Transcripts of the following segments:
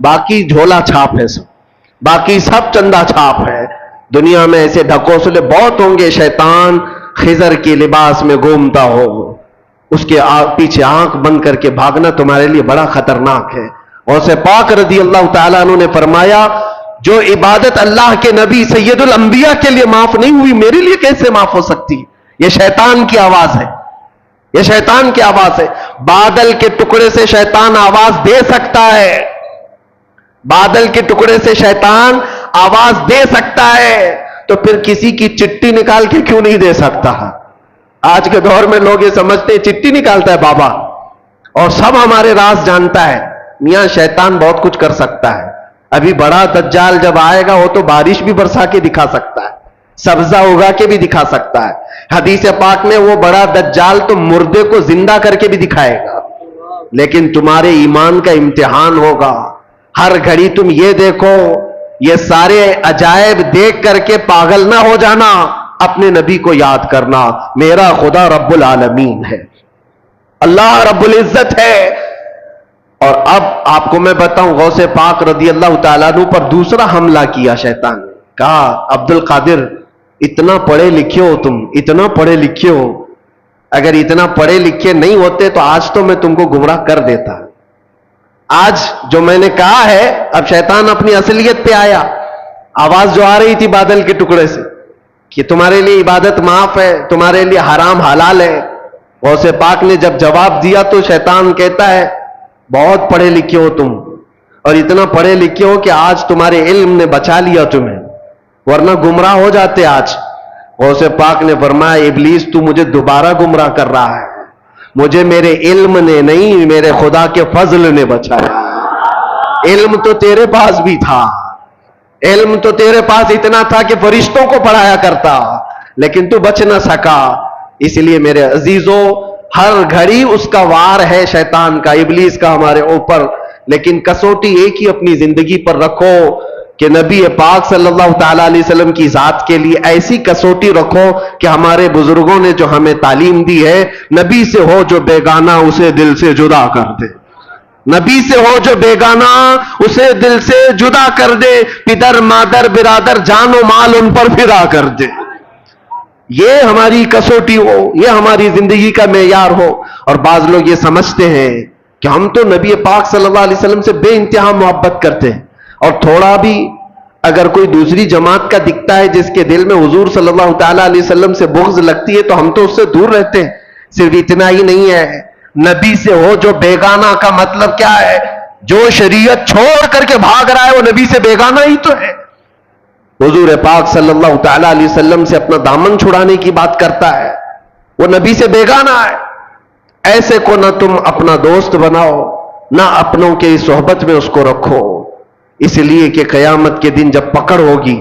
باقی جھولا چھاپ ہے، سب باقی سب چندہ چھاپ ہے. دنیا میں ایسے ڈھکوسلے بہت ہوں گے. شیطان خضر کے لباس میں گھومتا ہو، اس کے پیچھے آنکھ بند کر کے بھاگنا تمہارے لیے بڑا خطرناک ہے. اور سے پاک رضی اللہ تعالیٰ عنہ نے فرمایا جو عبادت اللہ کے نبی سید الانبیاء کے لیے معاف نہیں ہوئی، میرے لیے کیسے معاف ہو سکتی؟ یہ شیطان کی آواز ہے، یہ شیطان کی آواز ہے. بادل کے ٹکڑے سے شیطان آواز دے سکتا ہے، بادل کے ٹکڑے سے شیطان آواز دے سکتا ہے، تو پھر کسی کی چٹھی نکال کے کیوں نہیں دے سکتا؟ آج کے دور میں لوگ یہ سمجھتے ہیں چٹھی نکالتا ہے بابا اور سب ہمارے راز جانتا ہے. میاں شیطان بہت کچھ کر سکتا ہے. ابھی بڑا دجال جب آئے گا وہ تو بارش بھی برسا کے دکھا سکتا ہے، سبزہ اگا کے بھی دکھا سکتا ہے. حدیث پاک میں وہ بڑا دجال تو مردے کو زندہ کر کے بھی دکھائے گا. لیکن تمہارے ایمان کا امتحان ہوگا. ہر گھڑی تم یہ دیکھو، یہ سارے عجائب دیکھ کر کے پاگل نہ ہو جانا، اپنے نبی کو یاد کرنا. میرا خدا رب العالمین ہے، اللہ رب العزت ہے. اور اب آپ کو میں بتاؤں، غوث پاک رضی اللہ تعالیٰ عنہ پر دوسرا حملہ کیا شیطان نے. کہا عبد القادر اتنا پڑھے لکھے ہو تم، اتنا پڑھے لکھے ہو، اگر اتنا پڑھے لکھے نہیں ہوتے تو آج تو میں تم کو گمراہ کر دیتا. آج جو میں نے کہا ہے، اب شیطان اپنی اصلیت پہ آیا. آواز جو آ رہی تھی بادل کے ٹکڑے سے کہ تمہارے لیے عبادت معاف ہے، تمہارے لیے حرام حلال ہے. غوث پاک نے جب جواب دیا تو شیطان کہتا ہے بہت پڑھے لکھے ہو تم، اور اتنا پڑھے لکھے ہو کہ آج تمہارے علم نے بچا لیا تمہیں، ورنہ گمراہ ہو جاتے آج. غوث پاک نے فرمایا ابلیس تو مجھے دوبارہ گمراہ کر رہا ہے، مجھے میرے علم نے نہیں، میرے خدا کے فضل نے بچایا. علم تو تیرے پاس بھی تھا، علم تو تیرے پاس اتنا تھا کہ فرشتوں کو پڑھایا کرتا، لیکن تو بچ نہ سکا. اس لیے میرے عزیزوں، ہر گھڑی اس کا وار ہے شیطان کا، ابلیس کا ہمارے اوپر. لیکن کسوٹی ایک ہی اپنی زندگی پر رکھو کہ نبی پاک صلی اللہ تعالیٰ علیہ وسلم کی ذات کے لیے ایسی کسوٹی رکھو کہ ہمارے بزرگوں نے جو ہمیں تعلیم دی ہے، نبی سے ہو جو بیگانہ اسے دل سے جدا کر دے. نبی سے ہو جو بیگانہ اسے دل سے جدا کر دے، پدر مادر برادر جان و مال ان پر فدا کر دے. یہ ہماری کسوٹی ہو، یہ ہماری زندگی کا معیار ہو. اور بعض لوگ یہ سمجھتے ہیں کہ ہم تو نبی پاک صلی اللہ علیہ وسلم سے بے انتہا محبت کرتے ہیں، اور تھوڑا بھی اگر کوئی دوسری جماعت کا دکھتا ہے جس کے دل میں حضور صلی اللہ تعالیٰ علیہ وسلم سے بغض لگتی ہے تو ہم تو اس سے دور رہتے ہیں. صرف اتنا ہی نہیں ہے، نبی سے ہو جو بیگانہ کا مطلب کیا ہے؟ جو شریعت چھوڑ کر کے بھاگ رہا ہے وہ نبی سے بیگانہ ہی تو ہے. حضور پاک صلی اللہ تعالیٰ علیہ وسلم سے اپنا دامن چھڑانے کی بات کرتا ہے، وہ نبی سے بیگانہ ہے. ایسے کو نہ تم اپنا دوست بناؤ، نہ اپنوں کے صحبت میں اس کو رکھو. اس لیے کہ قیامت کے دن جب پکڑ ہوگی،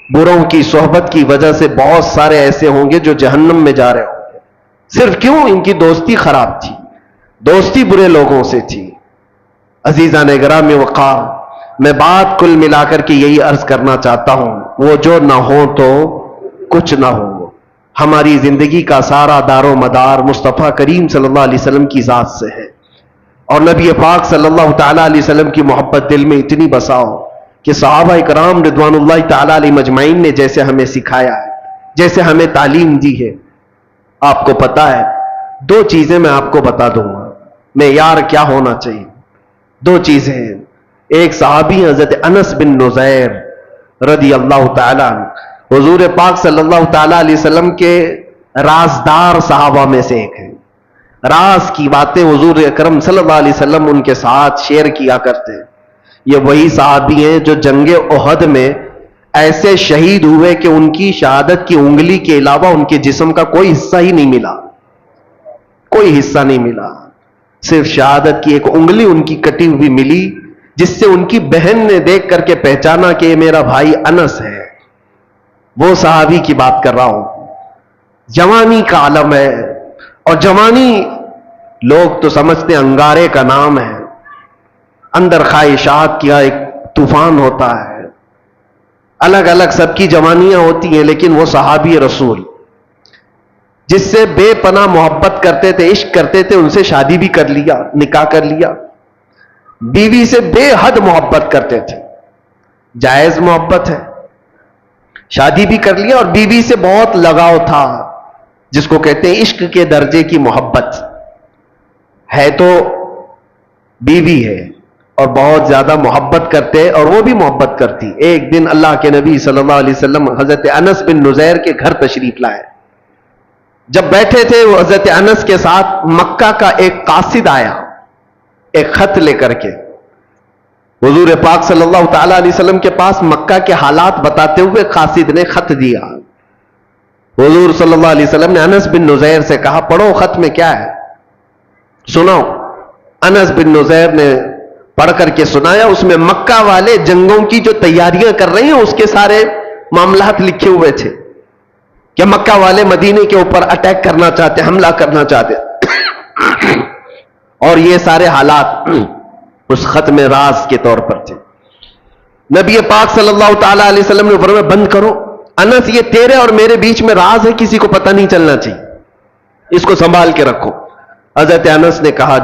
بروں کی صحبت کی وجہ سے بہت سارے ایسے ہوں گے جو جہنم میں جا رہے ہوں گے. صرف کیوں؟ ان کی دوستی خراب تھی، دوستی برے لوگوں سے تھی. عزیزان گرامی وقار، میں بات کل ملا کر کے یہی عرض کرنا چاہتا ہوں، وہ جو نہ ہو تو کچھ نہ ہو. ہماری زندگی کا سارا دار و مدار مصطفیٰ کریم صلی اللہ علیہ وسلم کی ذات سے ہے، اور نبی پاک صلی اللہ تعالیٰ علیہ وسلم کی محبت دل میں اتنی بساؤ کہ صحابہ کرام رضوان اللہ تعالیٰ علیہ مجمعین نے جیسے ہمیں سکھایا ہے، جیسے ہمیں تعلیم دی ہے. آپ کو پتا ہے، دو چیزیں میں آپ کو بتا دوں گا معیار کیا ہونا چاہیے. دو چیزیں ہیں. ایک صحابی حضرت انس بن نزیر رضی اللہ تعالیٰ عنہ، حضور پاک صلی اللہ تعالیٰ علیہ وسلم کے رازدار صحابہ میں سے ایک ہیں. راز کی باتیں حضور اکرم صلی اللہ علیہ وسلم ان کے ساتھ شیئر کیا کرتے ہیں. یہ وہی صحابی ہیں جو جنگ احد میں ایسے شہید ہوئے کہ ان کی شہادت کی انگلی کے علاوہ ان کے جسم کا کوئی حصہ ہی نہیں ملا، کوئی حصہ نہیں ملا. صرف شہادت کی ایک انگلی ان کی کٹی ہوئی ملی، جس سے ان کی بہن نے دیکھ کر کے پہچانا کہ یہ میرا بھائی انس ہے. وہ صحابی کی بات کر رہا ہوں. جوانی کا عالم ہے، اور جوانی لوگ تو سمجھتے انگارے کا نام ہے. اندر خواہشات کا ایک طوفان ہوتا ہے، الگ الگ سب کی جوانیاں ہوتی ہیں. لیکن وہ صحابی رسول جس سے بے پناہ محبت کرتے تھے، عشق کرتے تھے، ان سے شادی بھی کر لیا، نکاح کر لیا. بیوی سے بے حد محبت کرتے تھے. جائز محبت ہے, شادی بھی کر لیا اور بیوی سے بہت لگاؤ تھا, جس کو کہتے ہیں عشق کے درجے کی محبت ہے. تو بیوی ہے اور بہت زیادہ محبت کرتے, اور وہ بھی محبت کرتی. ایک دن اللہ کے نبی صلی اللہ علیہ وسلم حضرت انس بن نزیر کے گھر تشریف لائے. جب بیٹھے تھے وہ حضرت انس کے ساتھ, مکہ کا ایک قاصد آیا ایک خط لے کر کے. حضور پاک صلی اللہ تعالی علیہ وسلم کے پاس مکہ کے حالات بتاتے ہوئے قاصد نے خط دیا. حضور صلی اللہ علیہ وسلم نے انس بن نزیر سے کہا, پڑھو خط میں کیا ہے, سناؤ. انس بن نزیر نے پڑھ کر کے سنایا. اس میں مکہ والے جنگوں کی جو تیاریاں کر رہے ہیں اس کے سارے معاملات لکھے ہوئے تھے کہ مکہ والے مدینے کے اوپر اٹیک کرنا چاہتے, حملہ کرنا چاہتے. اور یہ سارے حالات اس خط میں راز کے طور پر تھے. نبی پاک صلی اللہ تعالی علیہ وسلم نے فرمایا, بند کرو انس, یہ تیرے اور میرے بیچ میں راز ہے, کسی کو پتہ نہیں چلنا چاہیے, اس کو سنبھال کے رکھو. حضرت انس نے کہا,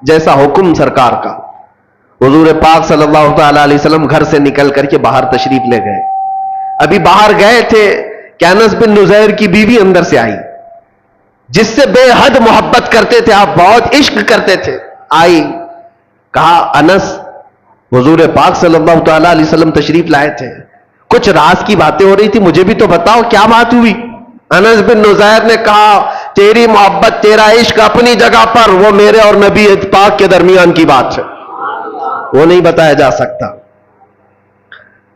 جیسا حکم سرکار کا. حضور پاک صلی اللہ تعالی علیہ وسلم گھر سے نکل کر کے باہر تشریف لے گئے. ابھی باہر گئے تھے کہ انس بن نزیر کی بیوی اندر سے آئی, جس سے بے حد محبت کرتے تھے آپ, بہت عشق کرتے تھے. آئی, کہا انس, حضور پاک صلی اللہ تعالی علیہ وسلم تشریف لائے تھے, کچھ راز کی باتیں ہو رہی تھی, مجھے بھی تو بتاؤ کیا بات ہوئی. انس بن نزیر نے کہا, تیری محبت تیرا عشق اپنی جگہ پر, وہ میرے اور نبی پاک کے درمیان کی بات ہے, وہ نہیں بتایا جا سکتا.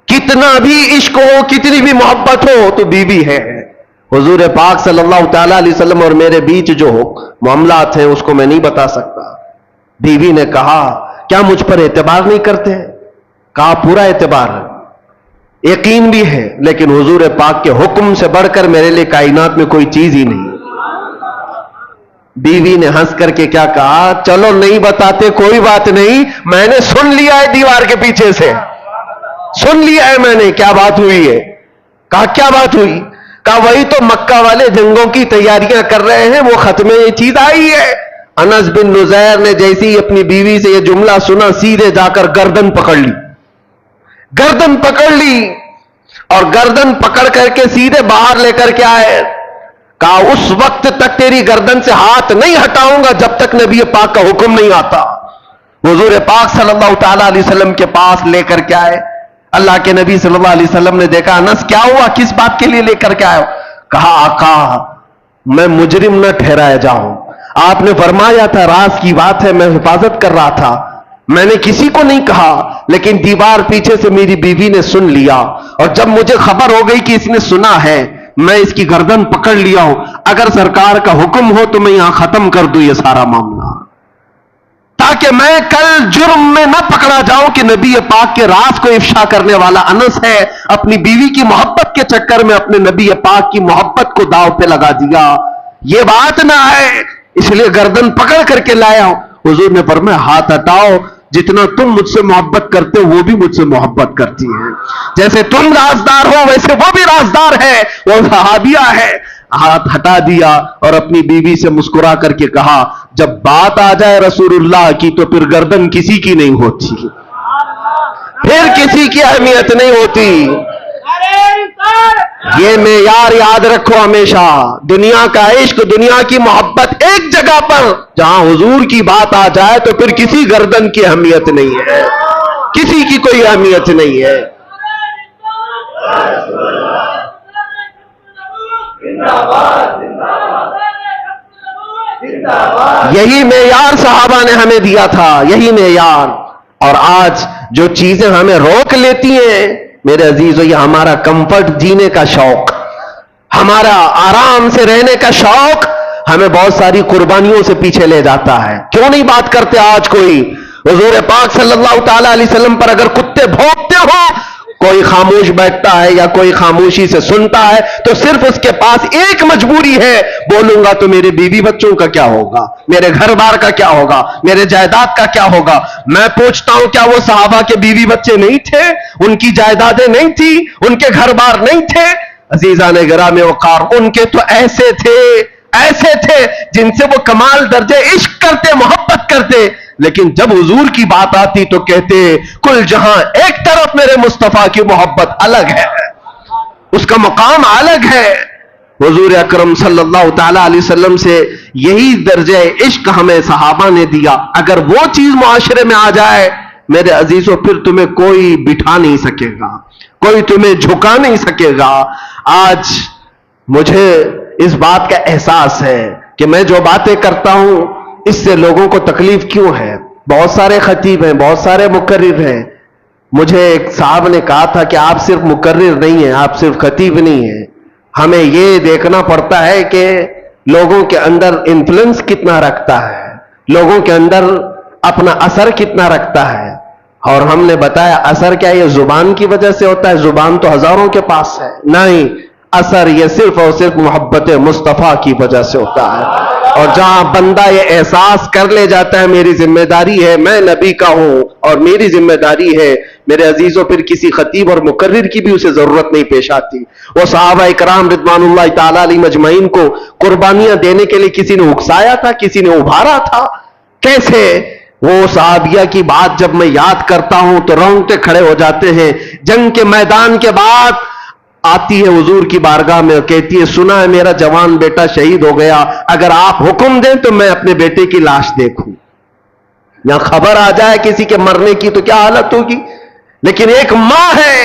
کتنا بھی عشق ہو, کتنی بھی محبت ہو, تو بیوی ہے. حضور پاک صلی اللہ تعالی علیہ وسلم اور میرے بیچ جو معاملات ہیں اس کو میں نہیں بتا سکتا. بیوی نے کہا, کیا مجھ پر اعتبار نہیں کرتے؟ کہا, پورا اعتبار ہے, یقین بھی ہے, لیکن حضور پاک کے حکم سے بڑھ کر میرے لیے کائنات میں کوئی چیز ہی نہیں. بیوی نے ہنس کر کے کیا کہا, چلو نہیں بتاتے کوئی بات نہیں, میں نے سن لیا ہے دیوار کے پیچھے سے, سن لیا ہے میں نے کیا بات ہوئی ہے. کہا, کیا بات ہوئی؟ کہا, وہی تو مکہ والے جنگوں کی تیاریاں کر رہے ہیں, وہ خط میں یہ چیز آئی ہے. انس بن نزیر نے جیسے ہی اپنی بیوی سے یہ جملہ سنا, سیدھے جا کر گردن پکڑ لی, گردن پکڑ لی, اور گردن پکڑ کر کے سیدھے باہر لے کر کے آئے. کہا, اس وقت تک تیری گردن سے ہاتھ نہیں ہٹاؤں گا جب تک نبی پاک کا حکم نہیں آتا. حضور پاک صلی اللہ تعالی علیہ وسلم کے پاس لے کر کے آئے. اللہ کے نبی صلی اللہ علیہ وسلم نے دیکھا, انس کیا ہوا, کس بات کے لیے لے کر کے آئے؟ کہا, آقا میں مجرم نہ ٹھہرایا جاؤں, آپ نے فرمایا تھا راز کی بات ہے, میں حفاظت کر رہا تھا, میں نے کسی کو نہیں کہا, لیکن دیوار پیچھے سے میری بیوی نے سن لیا, اور جب مجھے خبر ہو گئی کہ اس نے سنا ہے, میں اس کی گردن پکڑ لیا ہوں. اگر سرکار کا حکم ہو تو میں یہاں ختم کر دوں یہ سارا معاملہ, تاکہ میں کل جرم میں نہ پکڑا جاؤں کہ نبی پاک کے راز کو افشا کرنے والا انس ہے, اپنی بیوی کی محبت کے چکر میں اپنے نبی پاک کی محبت کو داؤ پہ لگا دیا, یہ بات نہ ہے, اس لیے گردن پکڑ کر کے لایا ہوں. حضور نے فرمایا, ہاتھ ہٹاؤ, جتنا تم مجھ سے محبت کرتے ہو وہ بھی مجھ سے محبت کرتی ہے, جیسے تم رازدار ہو ویسے وہ بھی رازدار ہے, وہ صحابیہ ہے. ہاتھ ہٹا دیا اور اپنی بیوی سے مسکرا کر کے کہا, جب بات آ جائے رسول اللہ کی تو پھر گردن کسی کی نہیں ہوتی, پھر کسی کی اہمیت نہیں ہوتی. یہ معیار یاد رکھو ہمیشہ, دنیا کا عشق, دنیا کی محبت ایک جگہ پر, جہاں حضور کی بات آ جائے تو پھر کسی گردن کی اہمیت نہیں ہے, کسی کی کوئی اہمیت نہیں ہے. یہی معیار صحابہ نے ہمیں دیا تھا, یہی معیار. اور آج جو چیزیں ہمیں روک لیتی ہیں میرے عزیزو, یہ ہمارا کمفرٹ جینے کا شوق, ہمارا آرام سے رہنے کا شوق ہمیں بہت ساری قربانیوں سے پیچھے لے جاتا ہے. کیوں نہیں بات کرتے آج کوئی حضور پاک صلی اللہ تعالی علیہ وسلم پر اگر کتے بھونکتے ہو, کوئی خاموش بیٹھتا ہے یا کوئی خاموشی سے سنتا ہے تو صرف اس کے پاس ایک مجبوری ہے, بولوں گا تو میرے بیوی بچوں کا کیا ہوگا, میرے گھر بار کا کیا ہوگا, میرے جائیداد کا کیا ہوگا. میں پوچھتا ہوں, کیا وہ صحابہ کے بیوی بچے نہیں تھے, ان کی جائیدادیں نہیں تھی, ان کے گھر بار نہیں تھے؟ عزیزان گرامی وقار, ان کے تو ایسے تھے جن سے وہ کمال درجے عشق کرتے, محبت کرتے, لیکن جب حضور کی بات آتی تو کہتے کل جہاں ایک طرف میرے مصطفیٰ کی محبت الگ ہے، اس کا مقام الگ ہے۔ حضور اکرم صلی اللہ تعالی علیہ وسلم سے یہی درجہ عشق ہمیں صحابہ نے دیا۔ اگر وہ چیز معاشرے میں آ جائے میرے عزیزوں، پھر تمہیں کوئی بٹھا نہیں سکے گا، کوئی تمہیں جھکا نہیں سکے گا۔ آج مجھے اس بات کا احساس ہے کہ میں جو باتیں کرتا ہوں اس سے لوگوں کو تکلیف کیوں ہے۔ بہت سارے خطیب ہیں، بہت سارے مقرر ہیں۔ مجھے ایک صاحب نے کہا تھا کہ آپ صرف مقرر نہیں ہیں، آپ صرف خطیب نہیں ہیں، ہمیں یہ دیکھنا پڑتا ہے کہ لوگوں کے اندر انفلوئنس کتنا رکھتا ہے، لوگوں کے اندر اپنا اثر کتنا رکھتا ہے۔ اور ہم نے بتایا اثر کیا یہ زبان کی وجہ سے ہوتا ہے؟ زبان تو ہزاروں کے پاس ہے، نہیں، اثر یہ صرف اور صرف محبت مصطفیٰ کی وجہ سے ہوتا ہے۔ اور جہاں بندہ یہ احساس کر لے جاتا ہے میری ذمہ داری ہے، میں نبی کا ہوں اور میری ذمہ داری ہے، میرے عزیزوں پھر کسی خطیب اور مقرر کی بھی اسے ضرورت نہیں پیش آتی۔ وہ صحابہ اکرام رضوان اللہ تعالی علیہ مجمعین کو قربانیاں دینے کے لیے کسی نے اکسایا تھا، کسی نے ابھارا تھا۔ کیسے وہ صحابیہ کی بات جب میں یاد کرتا ہوں تو رونگٹے کھڑے ہو جاتے ہیں۔ جنگ کے میدان کے بعد آتی ہے حضور کی بارگاہ میں اور کہتی ہے سنا ہے میرا جوان بیٹا شہید ہو گیا، اگر آپ حکم دیں تو میں اپنے بیٹے کی لاش دیکھوں۔ یہاں خبر آ جائے کسی کے مرنے کی تو کیا حالت ہوگی، لیکن ایک ماں ہے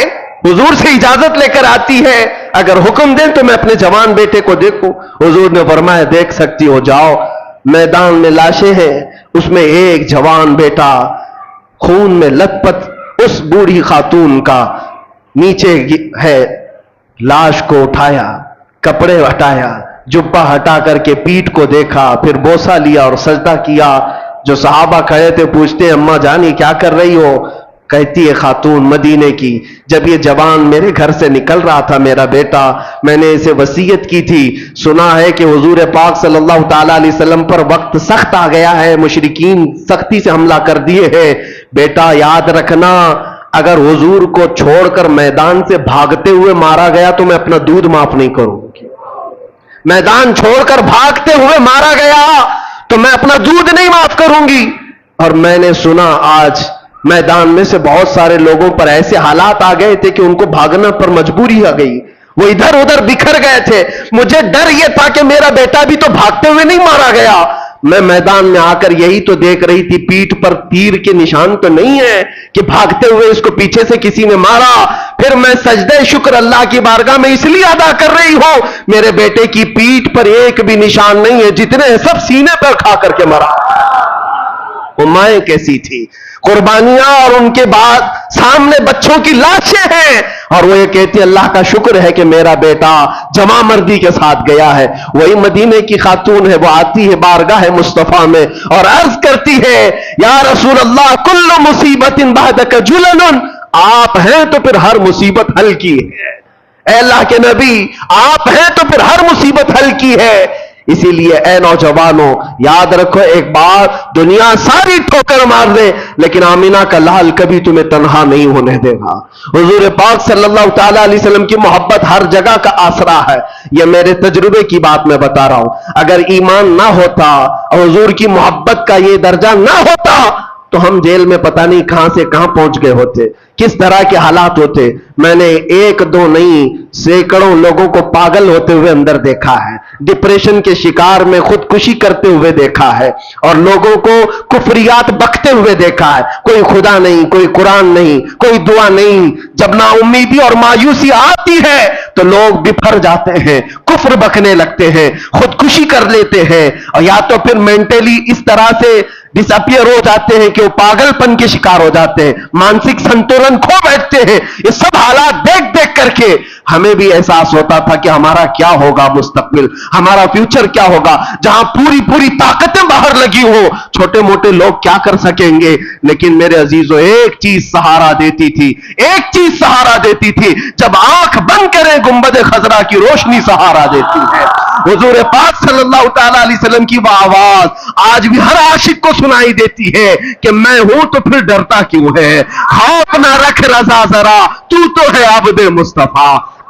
حضور سے اجازت لے کر آتی ہے اگر حکم دیں تو میں اپنے جوان بیٹے کو دیکھوں۔ حضور نے فرمایا دیکھ سکتی ہو، جاؤ۔ میدان میں لاشیں ہیں، اس میں ایک جوان بیٹا خون میں لت پت اس بوڑھی خاتون کا نیچے ہے، لاش کو اٹھایا، کپڑے ہٹایا، جبہ ہٹا کر کے پیٹھ کو دیکھا، پھر بوسہ لیا اور سجدہ کیا۔ جو صحابہ کھڑے تھے پوچھتے اماں جان یہ کیا کر رہی ہو؟ کہتی ہے خاتون مدینے کی جب یہ جوان میرے گھر سے نکل رہا تھا میرا بیٹا، میں نے اسے وصیت کی تھی، سنا ہے کہ حضور پاک صلی اللہ تعالی علیہ وسلم پر وقت سخت آ گیا ہے، مشرکین سختی سے حملہ کر دیے ہیں، بیٹا یاد رکھنا اگر حضور کو چھوڑ کر میدان سے بھاگتے ہوئے مارا گیا تو میں اپنا دودھ معاف نہیں کروں گی، میدان چھوڑ کر بھاگتے ہوئے مارا گیا تو میں اپنا دودھ نہیں معاف کروں گی۔ اور میں نے سنا آج میدان میں سے بہت سارے لوگوں پر ایسے حالات آ گئے تھے کہ ان کو بھاگنا پر مجبوری آ گئی، وہ ادھر ادھر بکھر گئے تھے، مجھے ڈر یہ تھا کہ میرا بیٹا بھی تو بھاگتے ہوئے نہیں مارا گیا۔ میں میدان میں آ کر یہی تو دیکھ رہی تھی پیٹھ پر تیر کے نشان تو نہیں ہے کہ بھاگتے ہوئے اس کو پیچھے سے کسی نے مارا۔ پھر میں سجدہ شکر اللہ کی بارگاہ میں اس لیے ادا کر رہی ہوں میرے بیٹے کی پیٹھ پر ایک بھی نشان نہیں ہے، جتنے سب سینے پر کھا کر کے مرا۔ وہ مائیں کیسی تھی، قربانیاں اور ان کے بعد سامنے بچوں کی لاشیں ہیں، اور وہ یہ کہتی اللہ کا شکر ہے کہ میرا بیٹا جمع مردی کے ساتھ گیا ہے۔ وہی مدینے کی خاتون ہے، وہ آتی ہے بارگاہ مصطفیٰ میں اور عرض کرتی ہے یا رسول اللہ کل مصیبت بعدک جلن، آپ ہیں تو پھر ہر مصیبت حل کی ہے، اے اللہ کے نبی آپ ہیں تو پھر ہر مصیبت حل کی ہے۔ اسی لیے اے نوجوانوں یاد رکھو ایک بات، دنیا ساری ٹھوکر مار دے لیکن آمینہ کا لال کبھی تمہیں تنہا نہیں ہونے دے گا۔ حضور پاک صلی اللہ تعالی علیہ وسلم کی محبت ہر جگہ کا آسرا ہے، یہ میرے تجربے کی بات میں بتا رہا ہوں۔ اگر ایمان نہ ہوتا اور حضور کی محبت کا یہ درجہ نہ ہوتا تو ہم جیل میں پتہ نہیں کہاں سے کہاں پہنچ گئے ہوتے، کس طرح کے حالات ہوتے۔ میں نے ایک دو نہیں سینکڑوں لوگوں کو پاگل ہوتے ہوئے اندر دیکھا ہے، ڈپریشن کے شکار میں خودکشی کرتے ہوئے دیکھا ہے، اور لوگوں کو کفریات بکتے ہوئے دیکھا ہے۔ کوئی خدا نہیں، کوئی قرآن نہیں، کوئی دعا نہیں۔ جب نا امیدی اور مایوسی آتی ہے تو لوگ بپھر جاتے ہیں، کفر بکنے لگتے ہیں، خودکشی کر لیتے ہیں، اور یا تو پھر مینٹلی اس طرح سے ڈس اپیئر ہو جاتے ہیں کہ وہ پاگل پن کے شکار ہو جاتے ہیں، مانسک سنتولن کھو بیٹھتے ہیں۔ یہ سب حالات دیکھ دیکھ کر کے ہمیں بھی احساس ہوتا تھا کہ ہمارا کیا ہوگا مستقبل، ہمارا فیوچر کیا ہوگا، جہاں پوری طاقتیں باہر لگی ہو چھوٹے موٹے لوگ کیا کر سکیں گے۔ لیکن میرے عزیزوں ایک چیز سہارا دیتی تھی، ایک چیز سہارا دیتی تھی، جب آنکھ بند کریں گنبد خضرا کی روشنی سہارا دیتی ہے۔ حضور پاک صلی اللہ تعالی علیہ وسلم کی وہ آواز آج بھی ہر عاشق کو سنائی دیتی ہے کہ میں ہوں تو پھر ڈرتا کیوں ہے، خوف نہ رکھ رضا ذرا تو ہے عبد مصطفیٰ،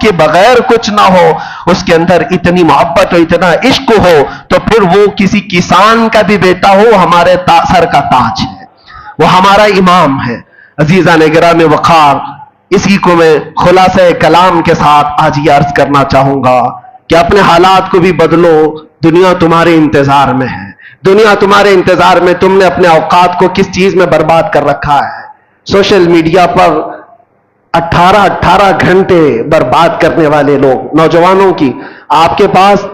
کے بغیر کچھ نہ ہو، اس کے اندر اتنی محبت اور اتنا عشق ہو تو پھر وہ کسی کسان کا بھی بیٹا ہو، ہمارے سر کا تاج ہے، وہ ہمارا امام ہے۔ عزیزان گرامی وقار، اسی کو میں خلاصہ کلام کے ساتھ آج یہ عرض کرنا چاہوں گا کہ اپنے حالات کو بھی بدلو، دنیا تمہارے انتظار میں ہے، دنیا تمہارے انتظار میں۔ تم نے اپنے اوقات کو کس چیز میں برباد کر رکھا ہے؟ سوشل میڈیا پر 18 گھنٹے برباد کرنے والے لوگ، نوجوانوں کی، آپ کے پاس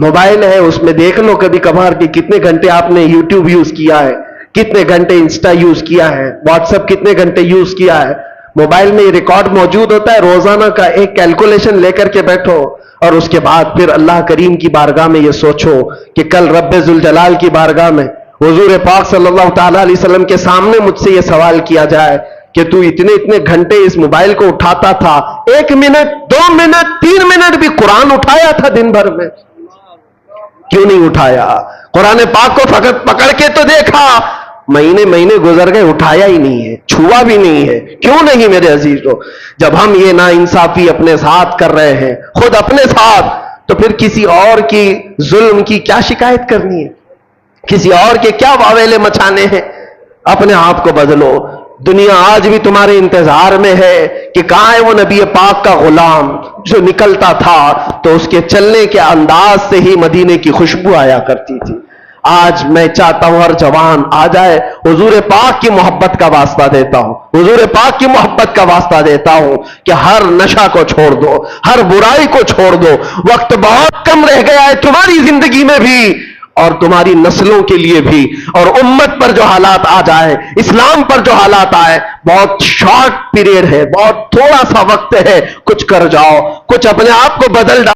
موبائل ہے، اس میں دیکھ لو کبھی کبھار کہ کتنے گھنٹے آپ نے یوٹیوب یوز کیا ہے، کتنے گھنٹے انسٹا یوز کیا ہے، واٹس ایپ کتنے گھنٹے یوز کیا ہے۔ موبائل میں یہ ریکارڈ موجود ہوتا ہے، روزانہ کا ایک کیلکولیشن لے کر کے بیٹھو، اور اس کے بعد پھر اللہ کریم کی بارگاہ میں یہ سوچو کہ کل رب ذوالجلال کی بارگاہ میں حضور پاک صلی اللہ تعالی علیہ وسلم کے سامنے مجھ سے یہ سوال کیا جائے کہ تو اتنے گھنٹے اس موبائل کو اٹھاتا تھا، 1 منٹ 2 منٹ 3 منٹ بھی قرآن اٹھایا تھا دن بھر میں؟ کیوں نہیں اٹھایا؟ قرآن پاک کو فقط پکڑ کے تو دیکھا، مہینے گزر گئے، اٹھایا ہی نہیں ہے، چھوا بھی نہیں ہے۔ کیوں نہیں میرے عزیزو؟ جب ہم یہ ناانصافی اپنے ساتھ کر رہے ہیں، خود اپنے ساتھ، تو پھر کسی اور کی ظلم کی کیا شکایت کرنی ہے؟ کسی اور کے کیا واویلے مچانے ہیں؟ اپنے آپ کو بدلو۔ دنیا آج بھی تمہارے انتظار میں ہے کہ کہاں ہے وہ نبی پاک کا غلام جو نکلتا تھا تو اس کے چلنے کے انداز سے ہی مدینے کی خوشبو آیا کرتی تھی۔ آج میں چاہتا ہوں ہر جوان آ جائے، حضور پاک کی محبت کا واسطہ دیتا ہوں، حضور پاک کی محبت کا واسطہ دیتا ہوں کہ ہر نشہ کو چھوڑ دو، ہر برائی کو چھوڑ دو۔ وقت بہت کم رہ گیا ہے تمہاری زندگی میں بھی اور تمہاری نسلوں کے لیے بھی، اور امت پر جو حالات آ جائے، اسلام پر جو حالات آئے، بہت شارٹ پیریڈ ہے، بہت تھوڑا سا وقت ہے، کچھ کر جاؤ، کچھ اپنے آپ کو بدل ڈاؤ۔